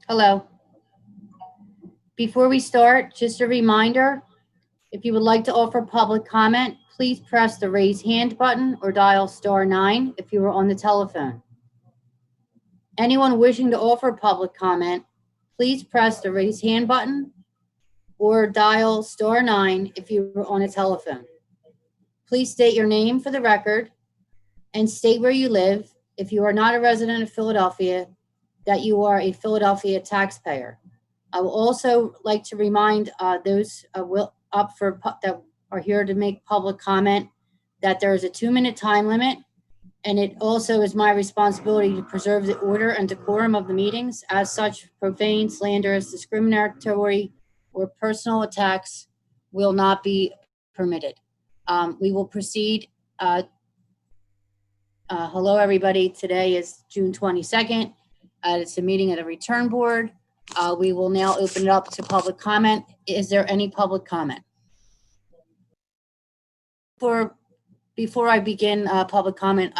Hello. Before we start, just a reminder, if you would like to offer public comment, please press the raise hand button or dial *9 if you are on the telephone. Anyone wishing to offer public comment, please press the raise hand button or dial *9 if you are on a telephone. Please state your name for the record and state where you live if you are not a resident of Philadelphia, that you are a Philadelphia taxpayer. I will also like to remind those that are here to make public comment that there is a 2-minute time limit, and it also is my responsibility to preserve the order and decorum of the meetings. As such, profane, slanderous, discriminatory, or personal attacks will not be permitted. We will proceed. Hello, everybody. Today is June 22nd. It's a meeting of the Return Board. We will now open it up to public comment. Is there any public comment? Before I begin public comment,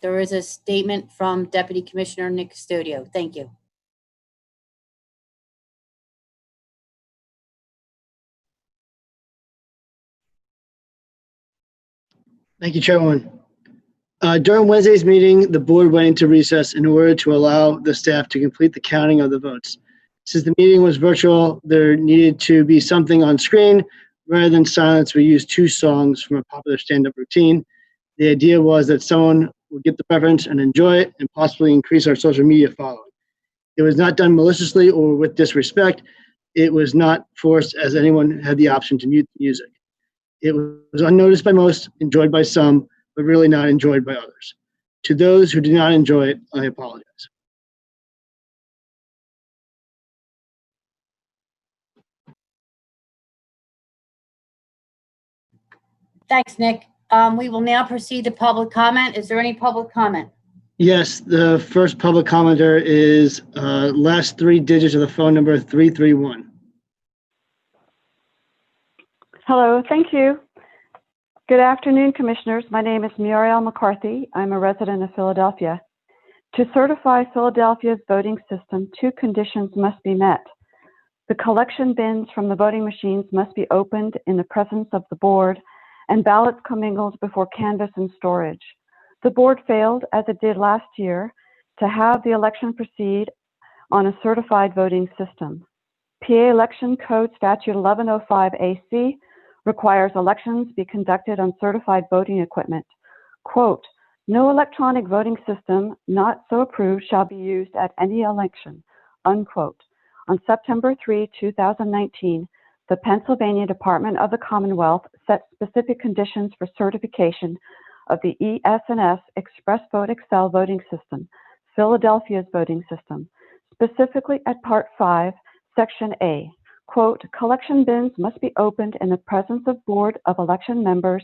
there is a statement from Deputy Commissioner Nick Custodio. Thank you. Thank you, Chairwoman. During Wednesday's meeting, the board went into recess in order to allow the staff to complete the counting of the votes. Since the meeting was virtual, there needed to be something on screen. Rather than silence, we used 2 songs from a popular stand-up routine. The idea was that someone would get the preference and enjoy it and possibly increase our social media following. It was not done maliciously or with disrespect. It was not forced, as anyone had the option to mute the music. It was unnoticed by most, enjoyed by some, but really not enjoyed by others. To those who did not enjoy it, I apologize. Thanks, Nick. We will now proceed to public comment. Is there any public comment? Yes, the first public commenter is last 3 digits of the phone number 331. Hello, thank you. Good afternoon, Commissioners. My name is Murielle McCarthy. I'm a resident of Philadelphia. To certify Philadelphia's voting system, 2 conditions must be met. The collection bins from the voting machines must be opened in the presence of the board, and ballots commingled before canvass and storage. The board failed, as it did last year, to have the election proceed on a certified voting system. PA Election Code Statute 1105 AC requires elections be conducted on certified voting equipment. Quote, "No electronic voting system not so approved shall be used at any election," unquote. On September 3, 2019, the Pennsylvania Department of the Commonwealth set specific conditions for certification of the ES&S Express Vote Excel voting system, Philadelphia's voting system, specifically at Part 5, Section A. Quote, "Collection bins must be opened in the presence of Board of Election members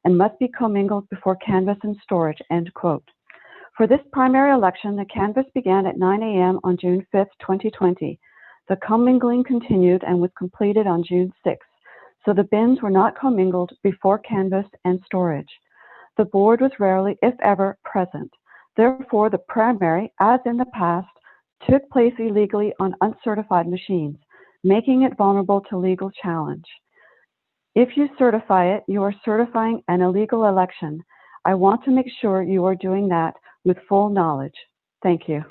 and must be commingled before canvass and storage," end quote. For this primary election, the canvass began at 9 a.m. on June 5, 2020. The commingling continued and was completed on June 6, so the bins were not commingled before canvass and storage. The board was rarely, if ever, present. Therefore, the primary, as in the past, took place illegally on uncertified machines, making it vulnerable to legal challenge. If you certify it, you are certifying an illegal election. I want to make sure you are doing that with full knowledge. Thank you.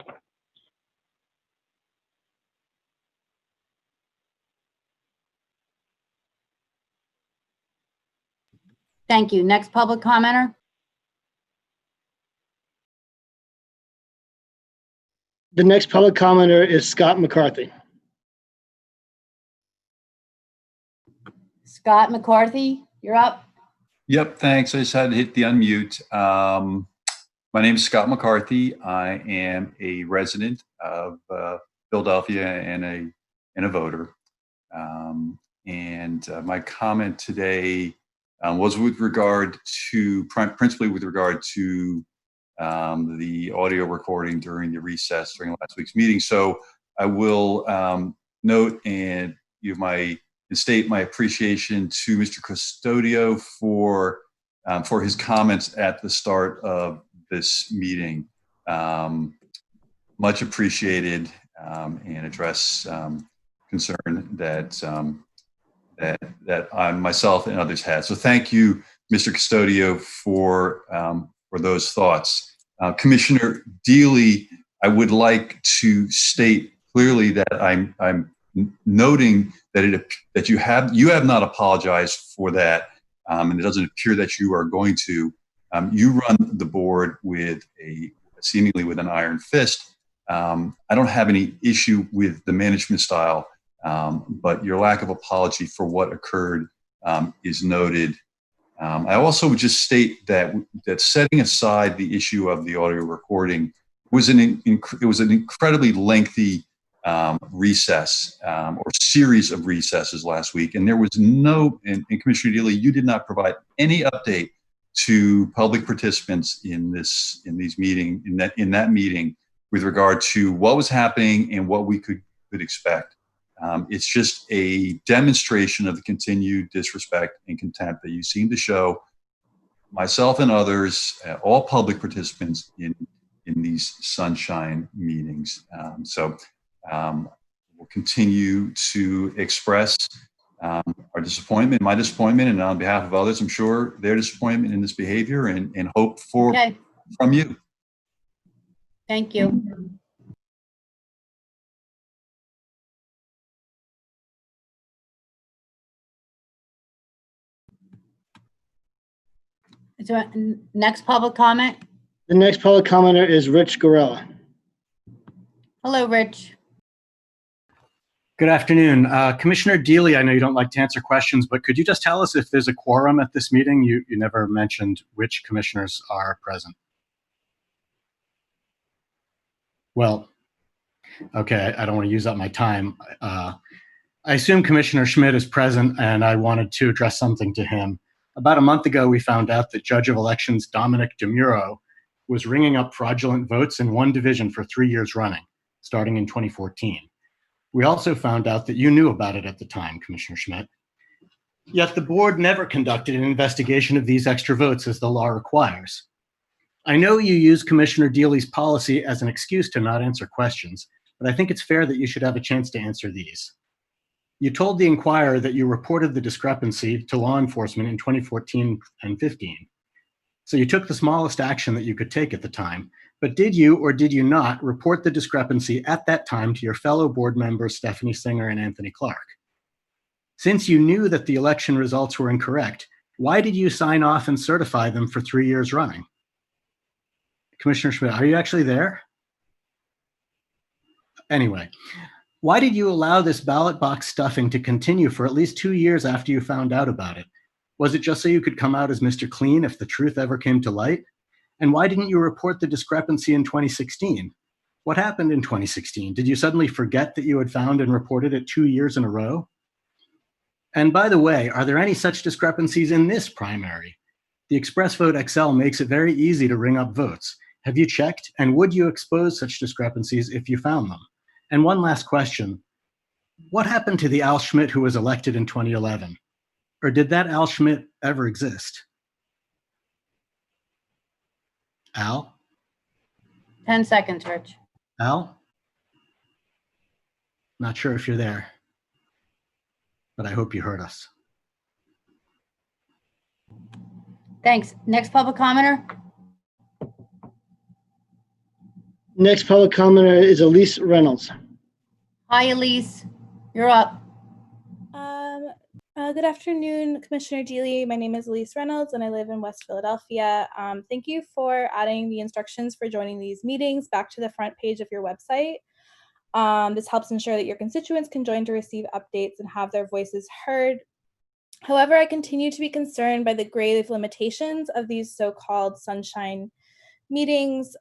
Thank you. Next public commenter. The next public commenter is Scott McCarthy. Scott McCarthy, you're up. Yep, thanks. I just had to hit the unmute. My name is Scott McCarthy. I am a resident of Philadelphia and a voter. My comment today was with regard to, principally with regard to the audio recording during the recess during last week's meeting. So I will note and state my appreciation to Mr. Custodio for his comments at the start of this meeting. Much appreciated. and address concern that I myself and others had. So thank you, Mr. Custodio, for those thoughts. Commissioner Deeley, I would like to state clearly that I'm noting that you have not apologized for that, and it doesn't appear that you are going to. You run the board with seemingly with an iron fist. I don't have any issue with the management style, but your lack of apology for what occurred is noted. I also would just state that setting aside the issue of the audio recording was it was an incredibly lengthy recess or series of recesses last week, and there was no. And Commissioner Deeley, you did not provide any update to public participants in that meeting with regard to what was happening and what we could expect. It's just a demonstration of the continued disrespect and contempt that you seem to show myself and others, all public participants in these sunshine meetings. We'll continue to express our disappointment, my disappointment, and on behalf of others, I'm sure, their disappointment in this behavior and hope for from you. Thank you. Is there a next public comment? The next public commenter is Rich Garella. Hello, Rich. Good afternoon. Commissioner Deeley, I know you don't like to answer questions, but could you just tell us if there's a quorum at this meeting? You never mentioned which commissioners are present. Well, okay, I don't want to use up my time. I assume Commissioner Schmidt is present, and I wanted to address something to him. About a month ago, we found out that Judge of Elections Dominic DeMuro was ringing up fraudulent votes in one division for 3 years running, starting in 2014. We also found out that you knew about it at the time, Commissioner Schmidt. Yet the board never conducted an investigation of these extra votes as the law requires. I know you use Commissioner Deeley's policy as an excuse to not answer questions, but I think it's fair that you should have a chance to answer these. You told the Inquirer that you reported the discrepancy to law enforcement in 2014 and 15. So you took the smallest action that you could take at the time. But did you or did you not report the discrepancy at that time to your fellow board members, Stephanie Singer and Anthony Clark? Since you knew that the election results were incorrect, why did you sign off and certify them for 3 years running? Commissioner Schmidt, are you actually there? Anyway, why did you allow this ballot box stuffing to continue for at least 2 years after you found out about it? Was it just so you could come out as Mr. Clean if the truth ever came to light? And why didn't you report the discrepancy in 2016? What happened in 2016? Did you suddenly forget that you had found and reported it 2 years in a row? And by the way, are there any such discrepancies in this primary? The Express Vote XL makes it very easy to ring up votes. Have you checked? And would you expose such discrepancies if you found them? And one last question. What happened to the Al Schmidt who was elected in 2011? Or did that Al Schmidt ever exist? Al? 10 seconds, Rich. Al? Not sure if you're there, but I hope you heard us. Thanks. Next public commenter? Next public commenter is Elise Reynolds. Hi, Elise. You're up. Good afternoon, Commissioner Deeley. My name is Elise Reynolds, and I live in West Philadelphia. Thank you for adding the instructions for joining these meetings back to the front page of your website. This helps ensure that your constituents can join to receive updates and have their voices heard. However, I continue to be concerned by the grave limitations of these so-called sunshine meetings.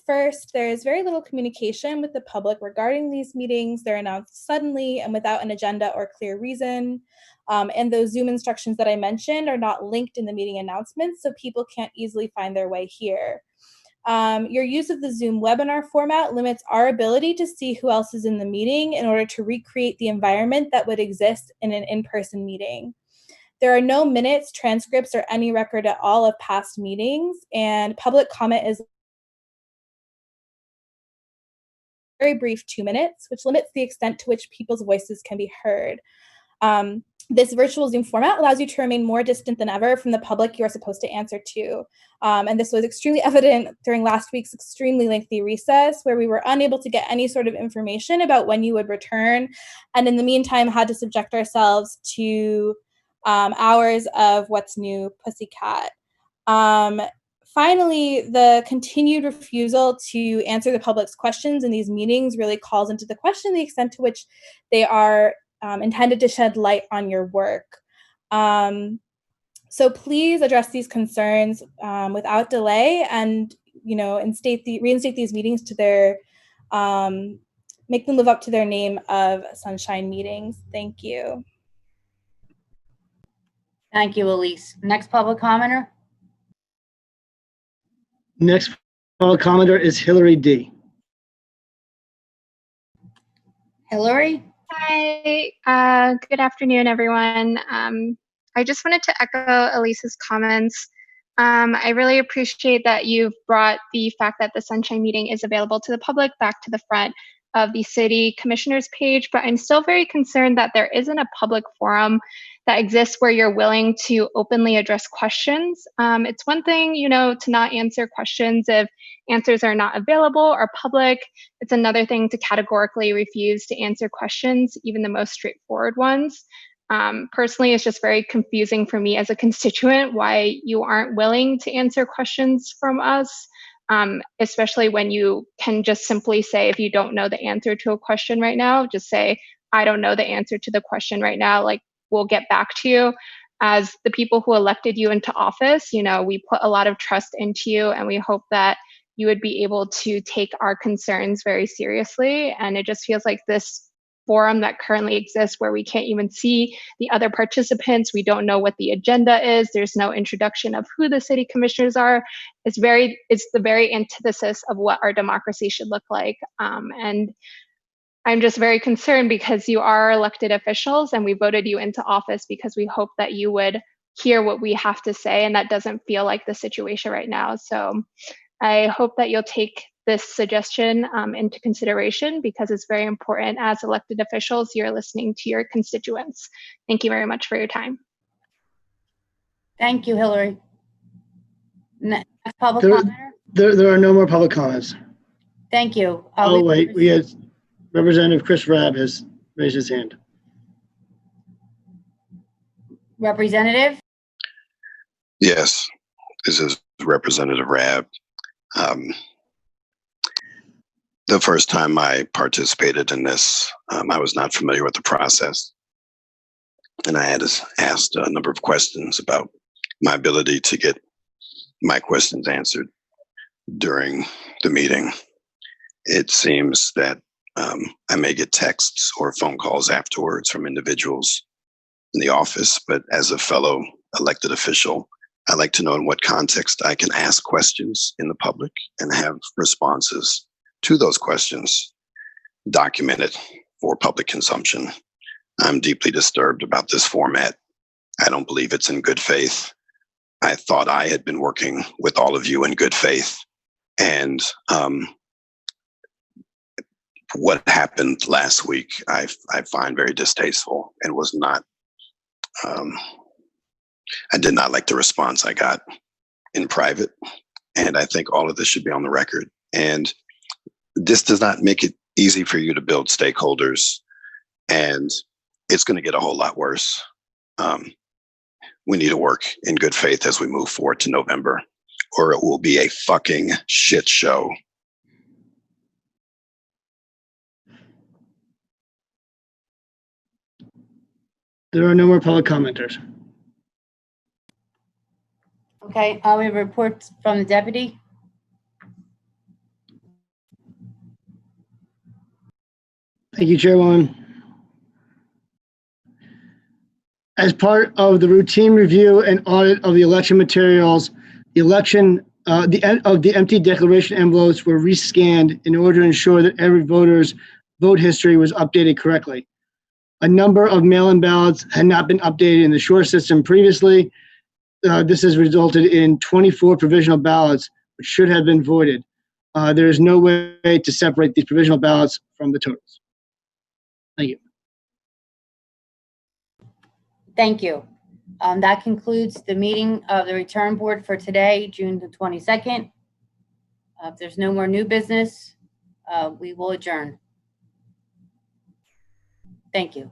First, there is very little communication with the public regarding these meetings. They're announced suddenly and without an agenda or clear reason. And those Zoom instructions that I mentioned are not linked in the meeting announcements, so people can't easily find their way here. Your use of the Zoom webinar format limits our ability to see who else is in the meeting in order to recreate the environment that would exist in an in-person meeting. There are no minutes, transcripts, or any record at all of past meetings, and public comment is very brief 2 minutes, which limits the extent to which people's voices can be heard. This virtual Zoom format allows you to remain more distant than ever from the public you are supposed to answer to. And this was extremely evident during last week's extremely lengthy recess, where we were unable to get any sort of information about when you would return, and in the meantime had to subject ourselves to hours of What's New, Pussycat. Finally, the continued refusal to answer the public's questions in these meetings really calls into the question the extent to which they are intended to shed light on your work. So please address these concerns without delay, and reinstate these meetings to their, make them live up to their name of Sunshine Meetings. Thank you. Thank you, Elise. Next public commenter. Next public commenter is Hillary D. Hillary? Hi, good afternoon, everyone. I just wanted to echo Elise's comments. I really appreciate that you've brought the fact that the Sunshine Meeting is available to the public back to the front of the City Commissioners page, but I'm still very concerned that there isn't a public forum that exists where you're willing to openly address questions. It's one thing, to not answer questions if answers are not available or public. It's another thing to categorically refuse to answer questions, even the most straightforward ones. Personally, it's just very confusing for me as a constituent why you aren't willing to answer questions from us, especially when you can just simply say, if you don't know the answer to a question right now, just say, I don't know the answer to the question right now. Like, we'll get back to you. As the people who elected you into office, we put a lot of trust into you, and we hope that you would be able to take our concerns very seriously. And it just feels like this forum that currently exists, where we can't even see the other participants, we don't know what the agenda is, there's no introduction of who the city commissioners are. It's the very antithesis of what our democracy should look like. And I'm just very concerned because you are elected officials, and we voted you into office because we hope that you would hear what we have to say, and that doesn't feel like the situation right now. So I hope that you'll take this suggestion into consideration, because it's very important as elected officials, you're listening to your constituents. Thank you very much for your time. Thank you, Hillary. Next public There- commenter. There are no more public comments. Thank you. Oh, wait, we had Representative Chris Rabb has raised his hand. Representative? Yes, this is Representative Rabb. The first time I participated in this, I was not familiar with the process. And I had asked a number of questions about my ability to get my questions answered during the meeting. It seems that I may get texts or phone calls afterwards from individuals in the office, but as a fellow elected official, I like to know in what context I can ask questions in the public and have responses to those questions documented for public consumption. I'm deeply disturbed about this format. I don't believe it's in good faith. I thought I had been working with all of you in good faith, and what happened last week, I find very distasteful, and was not, I did not like the response I got in private. And I think all of this should be on the record. And this does not make it easy for you to build stakeholders, and it's going to get a whole lot worse. We need to work in good faith as we move forward to November, or it will be a fucking shit show. There are no more public commenters. Okay, we have reports from the deputy. Thank you, Chairwoman. As part of the routine review and audit of the election materials, the empty declaration envelopes were rescanned in order to ensure that every voter's vote history was updated correctly. A number of mail-in ballots had not been updated in the Shore system previously. This has resulted in 24 provisional ballots, which should have been voided. There is no way to separate these provisional ballots from the totals. Thank you. Thank you. That concludes the meeting of the Return Board for today, June the 22nd. If there's no more new business, we will adjourn. Thank you.